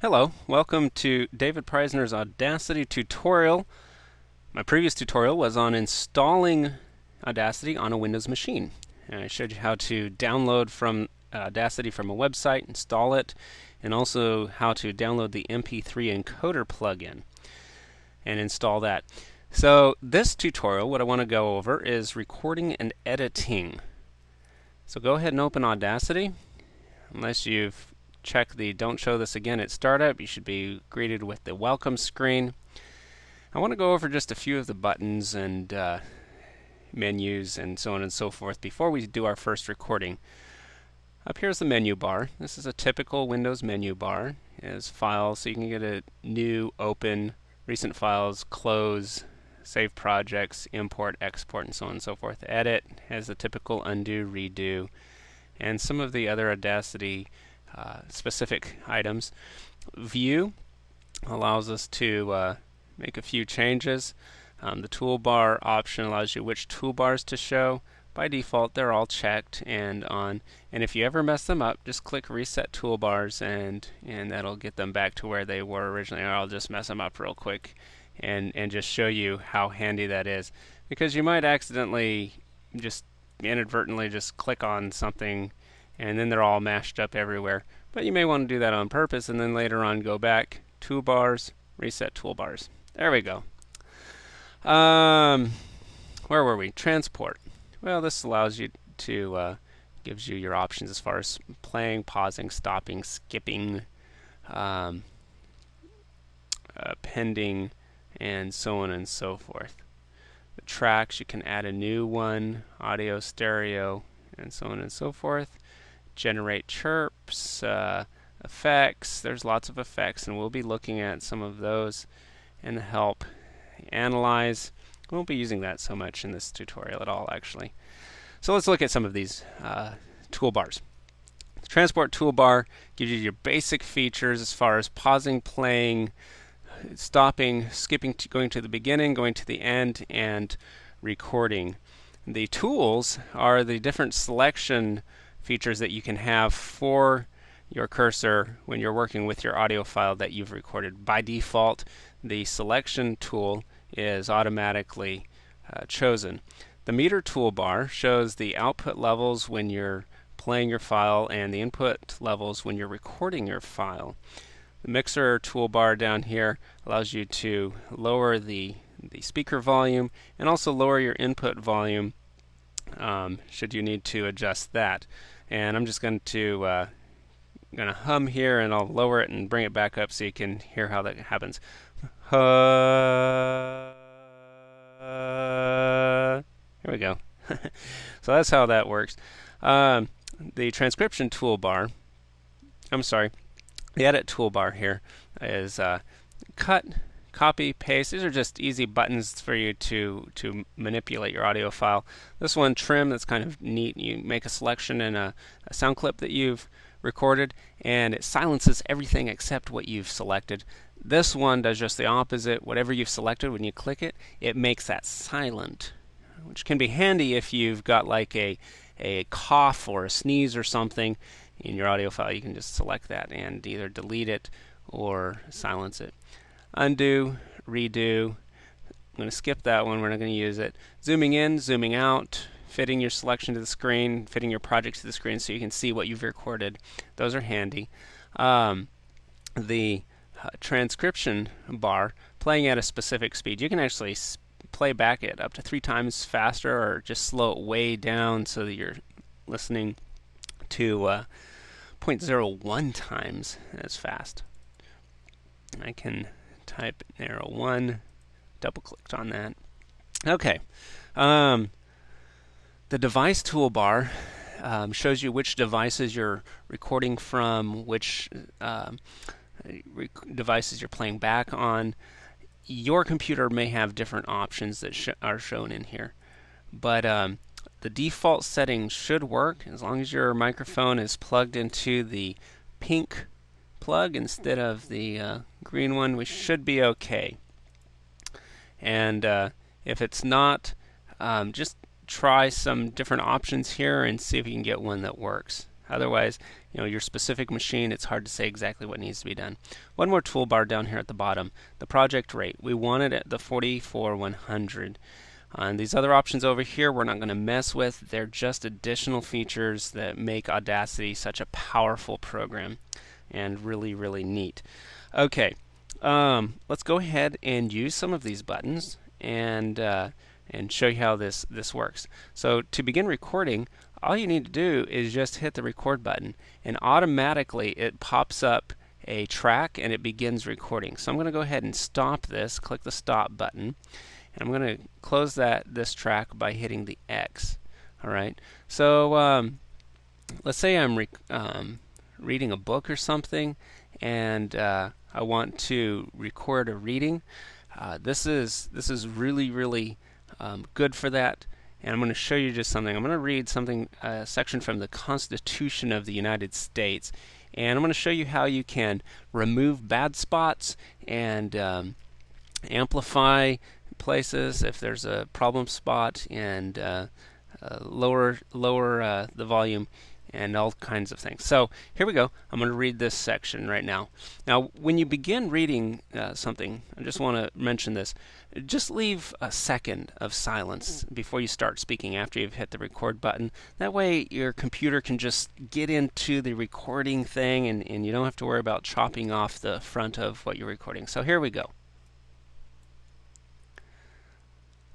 Hello, welcome to David Preisner's Audacity tutorial. My previous tutorial was on installing Audacity on a Windows machine. And I showed you how to download from Audacity from a website, install it, and also how to download the MP3 encoder plugin and install that. So this tutorial, what I want to go over is recording and editing. So go ahead and open Audacity. Unless you've checked the Don't Show This Again at Startup, you should be greeted with the welcome screen. I want to go over just a few of the buttons and menus and so on and so forth before we do our first recording. Up here is the menu bar. This is a typical Windows menu bar. It has files, so you can get a new, open, recent files, close, save projects, import, export, and so on and so forth. Edit has the typical undo, redo, and some of the other Audacity specific items. View allows us to make a few changes. The toolbar option allows you which toolbars to show. By default, they're all checked and on. And if you ever mess them up, just click Reset Toolbars, and that'll get them back to where they were originally. Or I'll just mess them up real quick and just show you how handy that is. Because you might accidentally just inadvertently just click on something and then they're all mashed up everywhere. But you may want to do that on purpose and then later on go back, toolbars, reset toolbars. There we go. Where were we? Transport. Well, this allows you to, gives you your options as far as playing, pausing, stopping, skipping, pending, and so on and so forth. The tracks, you can add a new one, audio, stereo, and so on and so forth. Generate chirps, effects. There's lots of effects, and we'll be looking at some of those in the help. Analyze. We won't be using that so much in this tutorial at all, actually. So let's look at some of these toolbars. The transport toolbar gives you your basic features as far as pausing, playing, stopping, skipping, going to the beginning, going to the end, and recording. The tools are the different selection features that you can have for your cursor when you're working with your audio file that you've recorded. By default, the selection tool is automatically chosen. The meter toolbar shows the output levels when you're playing your file and the input levels when you're recording your file. The mixer toolbar down here allows you to lower the speaker volume and also lower your input volume should you need to adjust that. And I'm just going to hum here, and I'll lower it and bring it back up so you can hear how that happens. Here we go. So that's how that works. The transcription toolbar, the edit toolbar here is cut, copy, paste. These are just easy buttons for you to manipulate your audio file. This one, trim, that's kind of neat. You make a selection in a sound clip that you've recorded, and it silences everything except what you've selected. This one does just the opposite. Whatever you've selected, when you click it, it makes that silent, which can be handy if you've got like a cough or a sneeze or something in your audio file. You can just select that and either delete it or silence it. Undo, redo. I'm going to skip that one. We're not going to use it. Zooming in, zooming out, fitting your selection to the screen, fitting your project to the screen so you can see what you've recorded. Those are handy. The transcription bar, playing at a specific speed. You can actually play back it up to 3 times faster or just slow it way down so that you're listening to 0.01 times as fast. I can type arrow 1, double clicked on that. Okay. The device toolbar shows you which devices you're recording from, which devices you're playing back on. Your computer may have different options that are shown in here, but the default settings should work as long as your microphone is plugged into the pink plug instead of the green one. We should be okay. And if it's not, just try some different options here and see if you can get one that works. Otherwise, your specific machine, it's hard to say exactly what needs to be done. One more toolbar down here at the bottom, the project rate. We want it at the 44-100. And these other options over here we're not going to mess with. They're just additional features that make Audacity such a powerful program and really, really neat. Okay, let's go ahead and use some of these buttons and show you how this works. So to begin recording, all you need to do is just hit the record button, and automatically it pops up a track and it begins recording. So I'm going to go ahead and stop this, click the stop button, and I'm going to close this track by hitting the X. Alright, so let's say I'm reading a book or something, and I want to record a reading. This is really, really good for that. And I'm going to show you just something. I'm going to read something, a section from the Constitution of the United States, and I'm going to show you how you can remove bad spots and amplify places if there's a problem spot, and lower the volume, and all kinds of things. So here we go. I'm going to read this section right now. Now, when you begin reading something, I just want to mention this. Just leave a second of silence before you start speaking after you've hit the record button. That way your computer can just get into the recording thing, and you don't have to worry about chopping off the front of what you're recording. So here we go.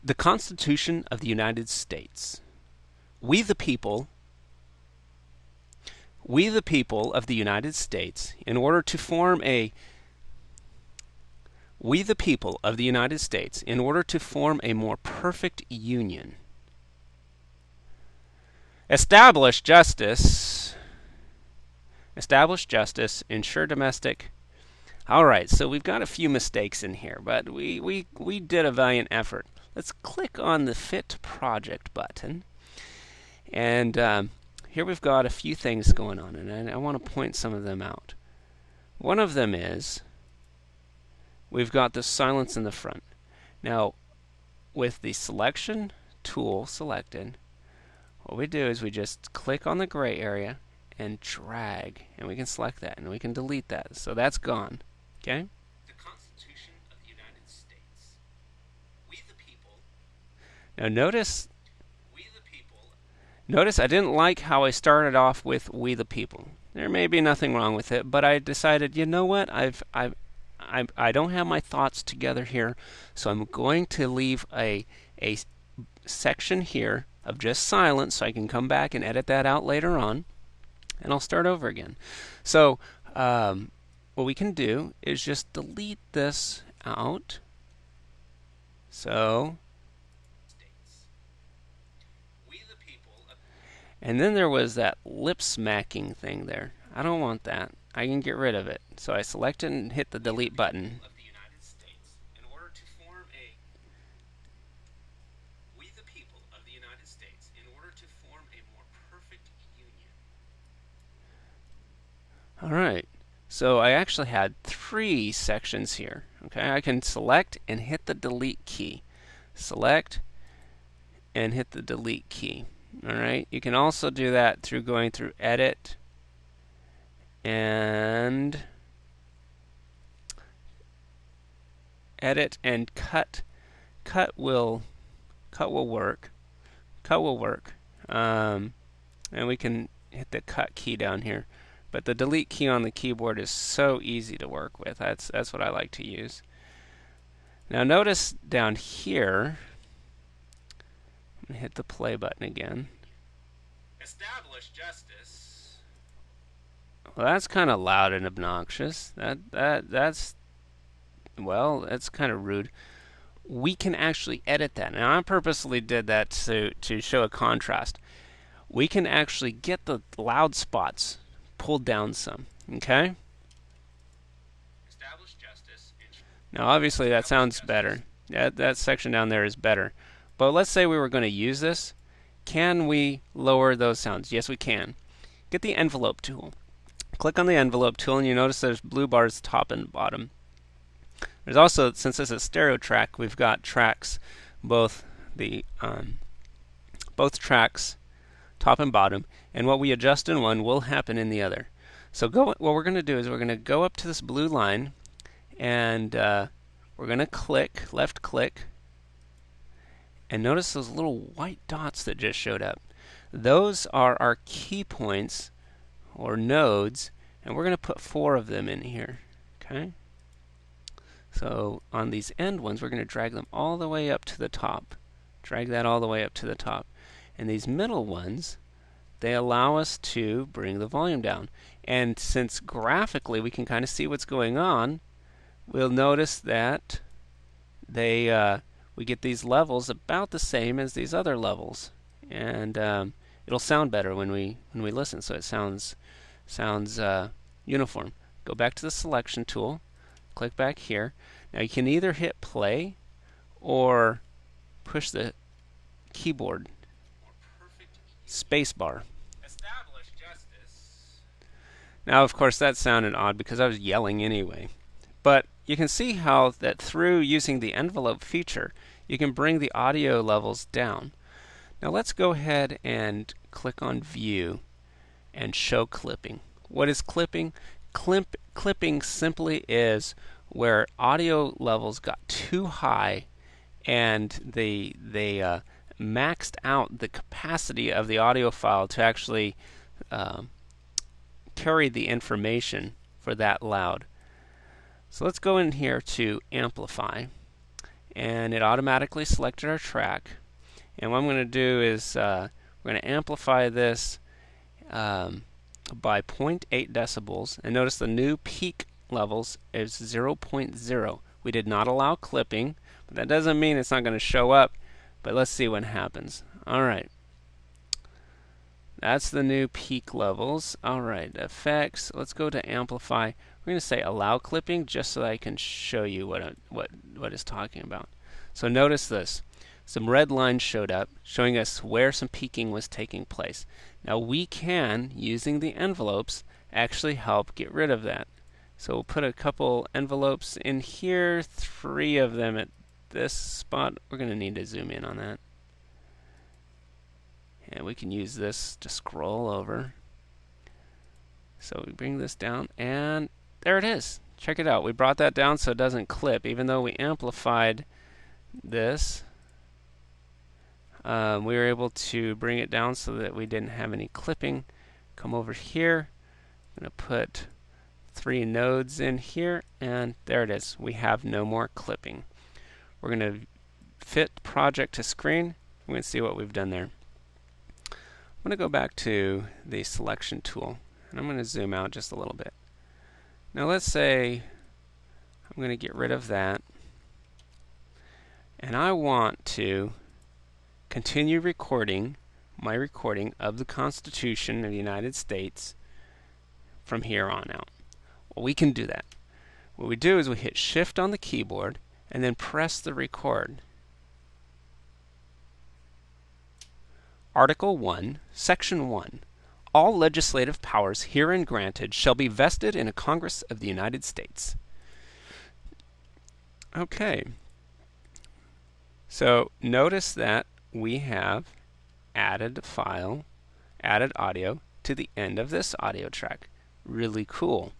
The Constitution of the United States. We the people of the United States, in order to form a more perfect union, establish justice, ensure domestic. All right, so we've got a few mistakes in here, but we did a valiant effort. Let's click on the Fit Project button, and here we've got a few things going on, and I want to point some of them out. One of them is we've got the silence in the front. Now, with the selection tool selected, what we do is we just click on the gray area and drag, and we can select that, and we can delete that. So that's gone. Okay? The Constitution of the United States. We the people. Now notice I didn't like how I started off with "we the people." There may be nothing wrong with it, but I decided, you know what? I don't have my thoughts together here, so I'm going to leave a section here of just silence, so I can come back and edit that out later on, and I'll start over again. So what we can do is just delete this out. So, and then there was that lip smacking thing there. I don't want that. I can get rid of it. So I select it and hit the delete button. Alright, so I actually had 3 sections here. Okay, I can select and hit the delete key. Select and hit the delete key. Alright, you can also do that through going through Edit and Cut. Cut will work. And we can hit the Cut key down here. But the delete key on the keyboard is so easy to work with. That's what I like to use. Now notice down here, I'm going to hit the play button again. Establish justice. Well, that's kind of loud and obnoxious. That's kind of rude. We can actually edit that. Now I purposely did that to show a contrast. We can actually get the loud spots pulled down some. Okay? Establish justice. Now obviously that sounds better. That section down there is better. But let's say we were going to use this. Can we lower those sounds? Yes, we can. Get the envelope tool. Click on the envelope tool, and you notice there's blue bars top and bottom. There's also, since this is a stereo track, we've got tracks, both tracks top and bottom, and what we adjust in one will happen in the other. So what we're going to do is we're going to go up to this blue line, and we're going to click, left click, and notice those little white dots that just showed up. Those are our key points or nodes, and we're going to put 4 of them in here. Okay? So on these end ones, we're going to drag them all the way up to the top. Drag that all the way up to the top. And these middle ones, they allow us to bring the volume down. And since graphically we can kind of see what's going on, we'll notice that we get these levels about the same as these other levels, and it'll sound better when we listen. So it sounds uniform. Go back to the selection tool, click back here. Now you can either hit play or push the keyboard space bar. Establish justice. Now, of course, that sounded odd because I was yelling anyway. But you can see how that through using the envelope feature, you can bring the audio levels down. Now let's go ahead and click on View and Show Clipping. What is clipping? Clipping simply is where audio levels got too high and they maxed out the capacity of the audio file to actually carry the information for that loud. So let's go in here to Amplify, and it automatically selected our track. And what I'm going to do is we're going to amplify this by 0.8 decibels, and notice the new peak levels is 0.0. We did not allow clipping, but that doesn't mean it's not going to show up. But let's see what happens. Alright, that's the new peak levels. Alright, effects, let's go to amplify. We're going to say allow clipping just so that I can show you what it's talking about. So notice this. Some red lines showed up showing us where some peaking was taking place. Now we can, using the envelopes, actually help get rid of that. So we'll put a couple envelopes in here, 3 of them at this spot. We're going to need to zoom in on that. And we can use this to scroll over. So we bring this down, and there it is. Check it out. We brought that down so it doesn't clip, even though we amplified this. We were able to bring it down so that we didn't have any clipping. Come over here. I'm going to put 3 nodes in here, and there it is. We have no more clipping. We're going to fit project to screen. We're going to see what we've done there. I'm going to go back to the selection tool, and I'm going to zoom out just a little bit. Now let's say I'm going to get rid of that, and I want to continue recording my recording of the Constitution of the United States from here on out. Well, we can do that. What we do is we hit Shift on the keyboard and then press the record. Article 1, Section 1. All legislative powers herein granted shall be vested in a Congress of the United States. Okay. So notice that we have added file, added audio to the end of this audio track. Really cool.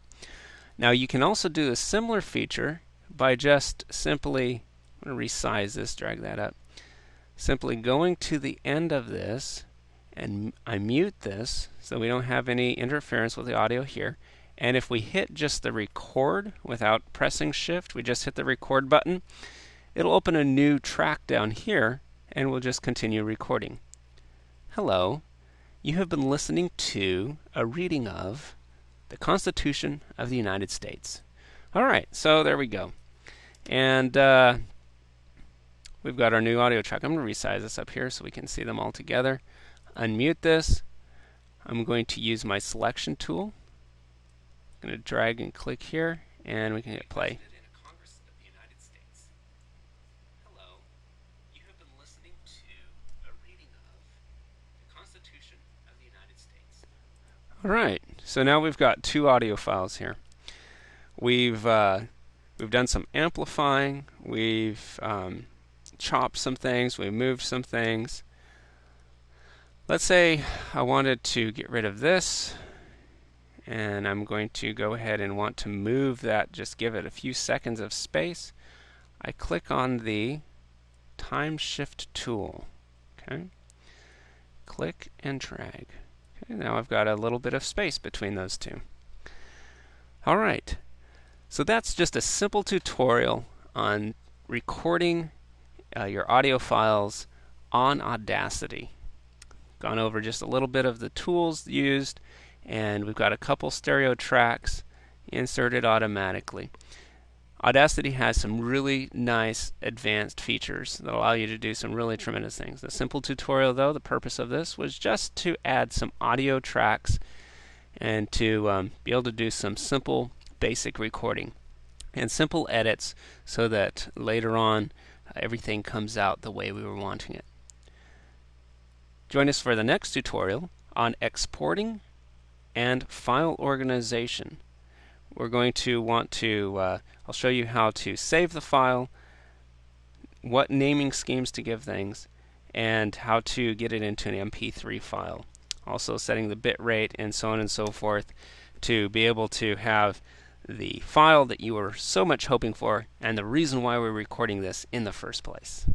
Now you can also do a similar feature by just simply, I'm going to resize this, drag that up, simply going to the end of this, and I mute this so we don't have any interference with the audio here. And if we hit just the record without pressing shift, we just hit the record button, it'll open a new track down here, and we'll just continue recording. Hello, you have been listening to a reading of the Constitution of the United States. Alright, so there we go. And we've got our new audio track. I'm going to resize this up here so we can see them all together. Unmute this. I'm going to use my selection tool. I'm going to drag and click here, and we can hit play. Alright, so now we've got 2 audio files here. We've done some amplifying, we've chopped some things, we've moved some things. Let's say I wanted to get rid of this, and I'm going to go ahead and want to move that, just give it a few seconds of space. I click on the time shift tool. Okay. Click and drag. Okay, now I've got a little bit of space between those two. All right. So that's just a simple tutorial on recording your audio files on Audacity. Gone over just a little bit of the tools used, and we've got a couple stereo tracks inserted automatically. Audacity has some really nice advanced features that allow you to do some really tremendous things. The simple tutorial, though, the purpose of this was just to add some audio tracks and to be able to do some simple basic recording and simple edits so that later on everything comes out the way we were wanting it. Join us for the next tutorial on exporting and file organization. We're going to want to, I'll show you how to save the file, what naming schemes to give things, and how to get it into an MP3 file. Also setting the bit rate and so on and so forth to be able to have the file that you were so much hoping for and the reason why we're recording this in the first place.